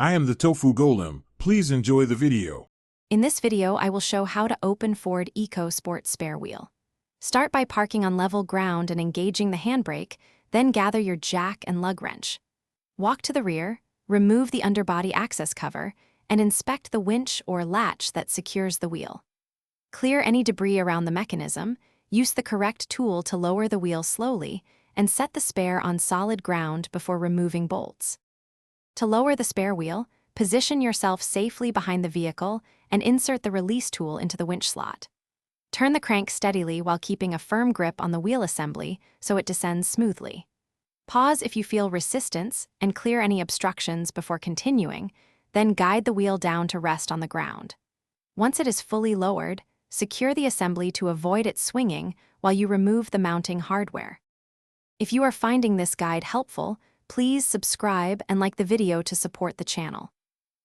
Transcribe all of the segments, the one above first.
I am the Tofu Golem. Please enjoy the video. In this video, I will show how to open Ford Ecosport spare wheel. Start by parking on level ground and engaging the handbrake, then gather your jack and lug wrench. Walk to the rear, remove the underbody access cover, and inspect the winch or latch that secures the wheel. Clear any debris around the mechanism, use the correct tool to lower the wheel slowly, and set the spare on solid ground before removing bolts. To lower the spare wheel, position yourself safely behind the vehicle and insert the release tool into the winch slot. Turn the crank steadily while keeping a firm grip on the wheel assembly so it descends smoothly. Pause if you feel resistance and clear any obstructions before continuing, then guide the wheel down to rest on the ground. Once it is fully lowered, secure the assembly to avoid it swinging while you remove the mounting hardware. If you are finding this guide helpful, please subscribe and like the video to support the channel.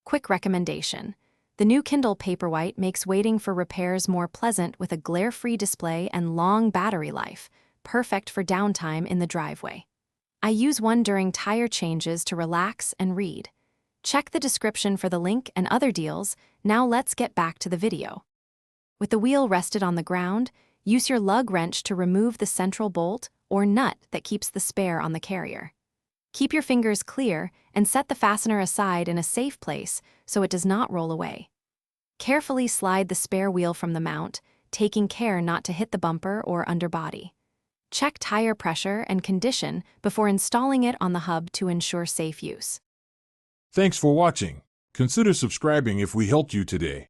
Quick recommendation: the new Kindle Paperwhite makes waiting for repairs more pleasant with a glare-free display and long battery life, perfect for downtime in the driveway. I use one during tire changes to relax and read. Check the description for the link and other deals. Now let's get back to the video. With the wheel rested on the ground, use your lug wrench to remove the central bolt or nut that keeps the spare on the carrier. Keep your fingers clear and set the fastener aside in a safe place so it does not roll away. Carefully slide the spare wheel from the mount, taking care not to hit the bumper or underbody. Check tire pressure and condition before installing it on the hub to ensure safe use. Thanks for watching. Consider subscribing if we helped you today.